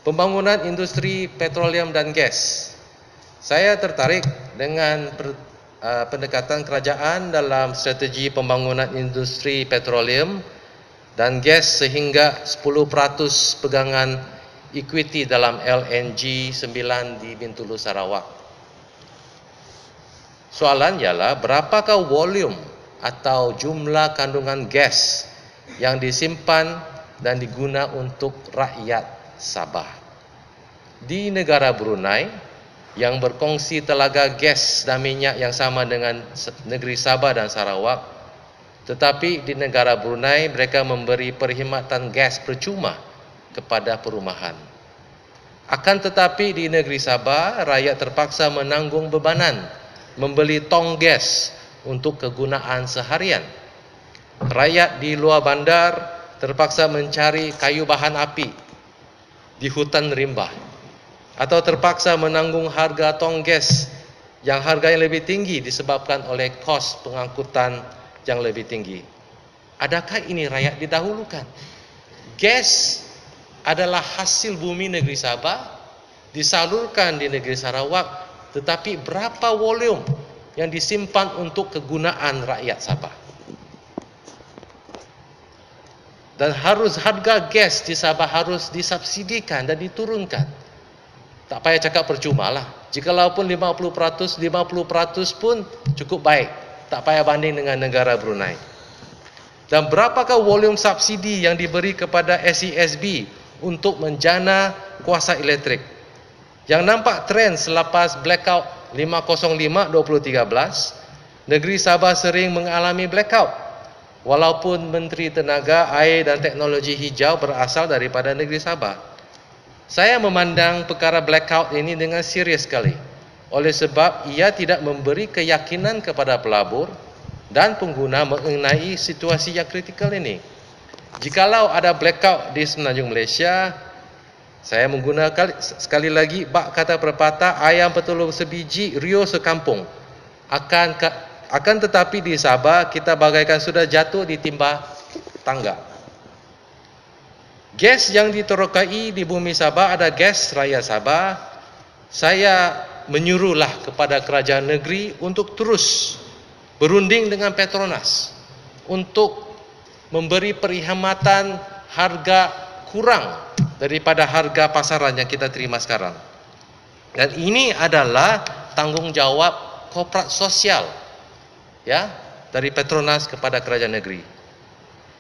Pembangunan industri petroleum dan gas. Saya tertarik dengan pendekatan kerajaan dalam strategi pembangunan industri petroleum dan gas sehingga 10% pegangan equity dalam LNG 9 di Bintulu Sarawak. Soalan ialah berapakah volume atau jumlah kandungan gas yang disimpan dan diguna untuk rakyat Sabah. Di negara Brunei yang berkongsi telaga gas dan minyak yang sama dengan negeri Sabah dan Sarawak, tetapi di negara Brunei mereka memberi perkhidmatan gas percuma kepada perumahan. Akan tetapi di negeri Sabah, rakyat terpaksa menanggung bebanan membeli tong gas untuk kegunaan seharian. Rakyat di luar bandar terpaksa mencari kayu bahan api di hutan rimba atau terpaksa menanggung harga tong gas yang harganya lebih tinggi disebabkan oleh kos pengangkutan yang lebih tinggi. Adakah ini rakyat didahulukan? Gas adalah hasil bumi negeri Sabah, disalurkan di negeri Sarawak, tetapi berapa volume yang disimpan untuk kegunaan rakyat Sabah? Dan harga gas di Sabah harus disubsidikan dan diturunkan. Tak payah cakap percuma lah. Jikalaupun 50% pun cukup baik. Tak payah banding dengan negara Brunei. Dan berapakah volume subsidi yang diberi kepada SESB untuk menjana kuasa elektrik? Yang nampak trend selepas blackout 505/2013, negeri Sabah sering mengalami blackout. Walaupun Menteri Tenaga, Air dan Teknologi Hijau berasal daripada negeri Sabah. Saya memandang perkara blackout ini dengan serius sekali. Oleh sebab ia tidak memberi keyakinan kepada pelabur dan pengguna mengenai situasi yang kritikal ini. Jikalau ada blackout di Semenanjung Malaysia, saya menggunakan sekali lagi bak kata pepatah, ayam petulung sebiji, rio sekampung. Akan tetapi di Sabah kita bagaikan sudah jatuh di timba tangga. Gas yang diterokai di bumi Sabah ada gas rakyat Sabah. Saya menyuruhlah kepada kerajaan negeri untuk terus berunding dengan Petronas untuk memberi perkhidmatan harga kurang daripada harga pasaran yang kita terima sekarang. Dan ini adalah tanggungjawab korporat sosial dari Petronas kepada kerajaan negeri.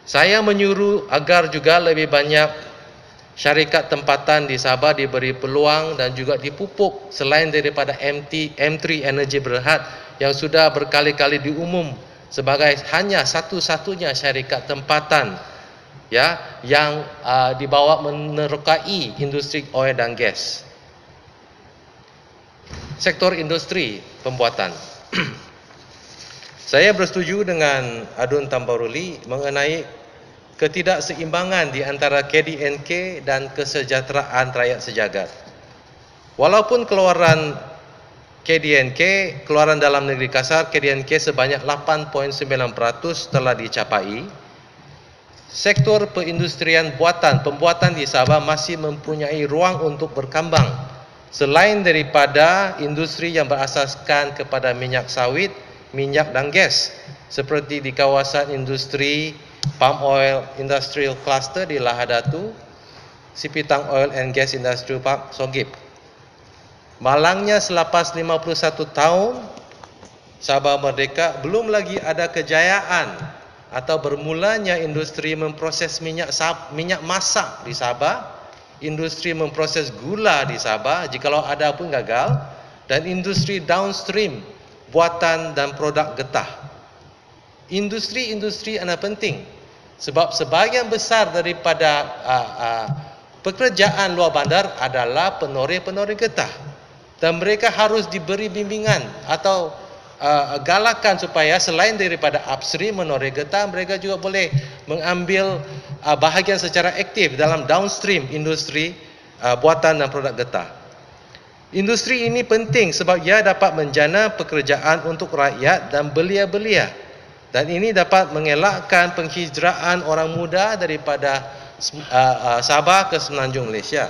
Saya menyuruh agar juga lebih banyak syarikat tempatan di Sabah diberi peluang dan juga dipupuk selain daripada M3 Energy Berhad yang sudah berkali-kali diumum sebagai hanya satu-satunya syarikat tempatan yang dibawa menerokai industri oil dan gas. Sektor industri pembuatan. Saya bersetuju dengan Adun Tambaruli mengenai ketidakseimbangan di antara KDNK dan kesejahteraan rakyat sejagat. Walaupun keluaran KDNK, keluaran dalam negeri kasar KDNK sebanyak 8.9% telah dicapai, sektor perindustrian pembuatan di Sabah masih mempunyai ruang untuk berkembang selain daripada industri yang berasaskan kepada minyak sawit, minyak dan gas seperti di kawasan industri Palm Oil Industrial Cluster di Lahadatu, Sipitang Oil and Gas Industrial Park Sogip. Malangnya selepas 51 tahun Sabah merdeka, belum lagi ada kejayaan atau bermulanya industri memproses minyak masak di Sabah, industri memproses gula di Sabah jikalau ada pun gagal, dan industri downstream buatan dan produk getah. Industri-industri adalah penting sebab sebahagian besar daripada pekerjaan luar bandar adalah penoreh-penoreh getah dan mereka harus diberi bimbingan atau galakan supaya selain daripada upstream menoreh getah, mereka juga boleh mengambil bahagian secara aktif dalam downstream industri buatan dan produk getah. Industri ini penting sebab ia dapat menjana pekerjaan untuk rakyat dan belia-belia, dan ini dapat mengelakkan penghijraan orang muda daripada Sabah ke Semenanjung Malaysia.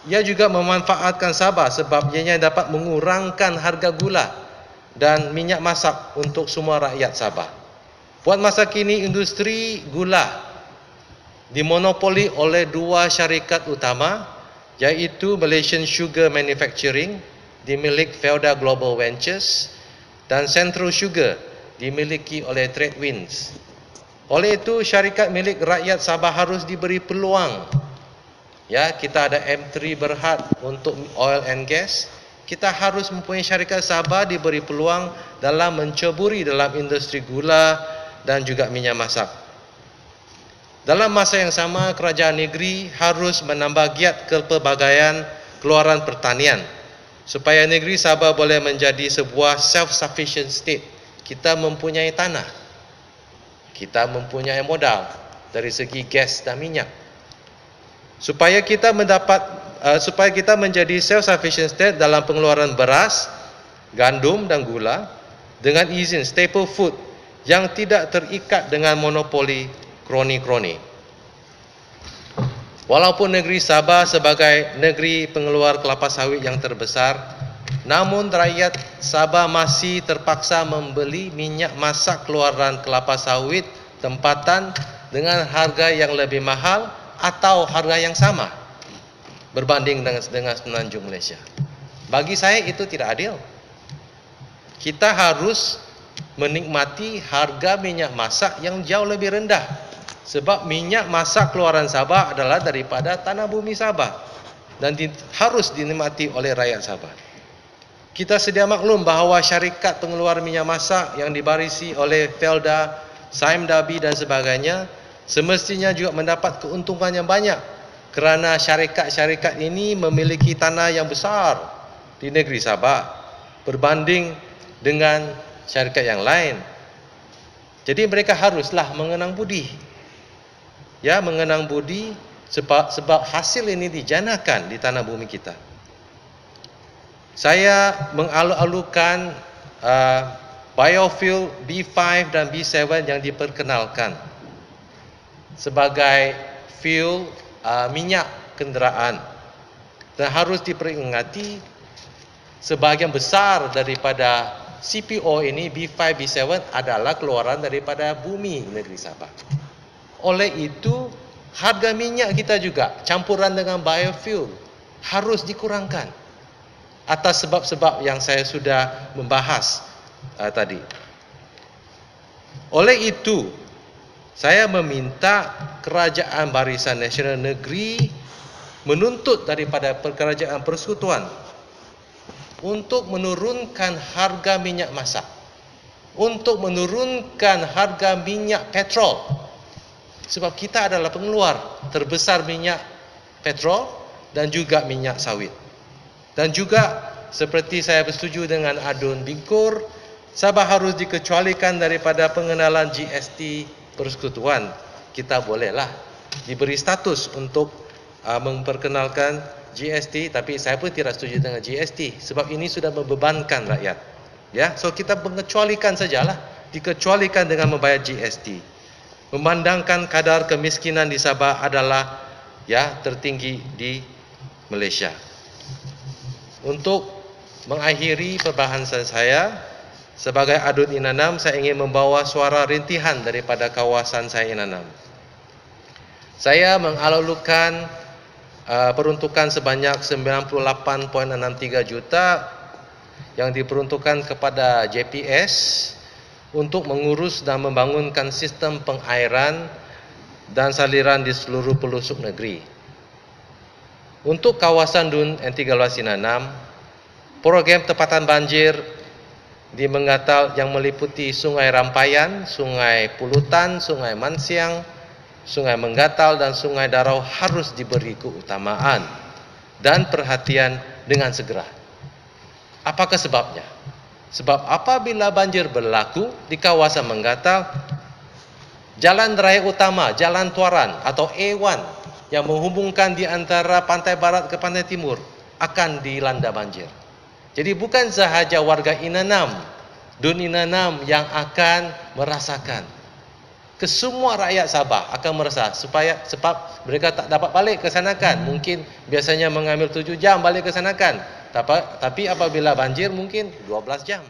Ia juga memanfaatkan Sabah sebab ianya dapat mengurangkan harga gula dan minyak masak untuk semua rakyat Sabah. Buat masa kini, industri gula dimonopoli oleh dua syarikat utama, iaitu Malaysian Sugar Manufacturing dimiliki Felda Global Ventures dan Central Sugar dimiliki oleh Tradewinds. Oleh itu, syarikat milik rakyat Sabah harus diberi peluang. Ya, kita ada M3 Berhad untuk oil and gas. Kita harus mempunyai syarikat Sabah diberi peluang dalam menceburi dalam industri gula dan juga minyak masak. Dalam masa yang sama, kerajaan negeri harus menambah giat kepelbagaian keluaran pertanian supaya negeri Sabah boleh menjadi sebuah self-sufficient state. Kita mempunyai tanah, kita mempunyai modal dari segi gas dan minyak. Supaya kita menjadi self-sufficient state dalam pengeluaran beras, gandum dan gula dengan izin staple food yang tidak terikat dengan monopoli kroni-kroni. Walaupun negeri Sabah sebagai negeri pengeluar kelapa sawit yang terbesar, namun rakyat Sabah masih terpaksa membeli minyak masak keluaran kelapa sawit tempatan dengan harga yang lebih mahal atau harga yang sama berbanding dengan Semenanjung Malaysia. Bagi saya itu tidak adil. Kita harus menikmati harga minyak masak yang jauh lebih rendah, sebab minyak masak keluaran Sabah adalah daripada tanah bumi Sabah dan harus dinikmati oleh rakyat Sabah. Kita sedia maklum bahawa syarikat pengeluar minyak masak yang dibarisi oleh Felda, Sime Darby dan sebagainya semestinya juga mendapat keuntungan yang banyak kerana syarikat-syarikat ini memiliki tanah yang besar di negeri Sabah berbanding dengan syarikat yang lain. Jadi mereka haruslah mengenang budi. Ya, mengenang budi sebab hasil ini dijanakan di tanah bumi kita. Saya mengalu-alukan biofuel B5 dan B7 yang diperkenalkan sebagai fuel minyak kenderaan, dan harus diperingati sebahagian besar daripada CPO ini B5, B7 adalah keluaran daripada bumi negeri Sabah. Oleh itu, harga minyak kita juga campuran dengan biofuel harus dikurangkan atas sebab-sebab yang saya sudah membahas tadi. Oleh itu, saya meminta Kerajaan Barisan Nasional Negeri menuntut daripada Kerajaan Persekutuan untuk menurunkan harga minyak masak, untuk menurunkan harga minyak petrol, sebab kita adalah pengeluar terbesar minyak petrol dan juga minyak sawit. Dan juga seperti saya bersetuju dengan Adun Bingkur, Sabah harus dikecualikan daripada pengenalan GST Persekutuan. Kita bolehlah diberi status untuk memperkenalkan GST, tapi saya pun tidak setuju dengan GST sebab ini sudah membebankan rakyat. Ya, so kita mengecualikan sajalah, dikecualikan dengan membayar GST. Memandangkan kadar kemiskinan di Sabah adalah tertinggi di Malaysia. Untuk mengakhiri perbahasan saya, sebagai Adun Inanam, saya ingin membawa suara rintihan daripada kawasan saya Inanam. Saya mengalu-alukan peruntukan sebanyak 98.63 juta yang diperuntukkan kepada JPS untuk mengurus dan membangunkan sistem pengairan dan saliran di seluruh pelosok negeri. Untuk kawasan Dun N13 Inanam, program tempatan banjir di Mengatal yang meliputi Sungai Rampayan, Sungai Pulutan, Sungai Mansiang, Sungai Menggatal dan Sungai Darau harus diberi keutamaan dan perhatian dengan segera. Apakah sebabnya? Sebab apabila banjir berlaku di kawasan Menggatal, jalan raya utama, Jalan Tuaran atau A1 yang menghubungkan di antara pantai barat ke pantai timur akan dilanda banjir. Jadi bukan sahaja warga Inanam, Dun Inanam yang akan merasakan. kesemua rakyat Sabah akan merasa sebab mereka tak dapat balik ke sana kan. Mungkin biasanya mengambil 7 jam balik ke sana kan. Tapi apabila banjir mungkin 12 jam.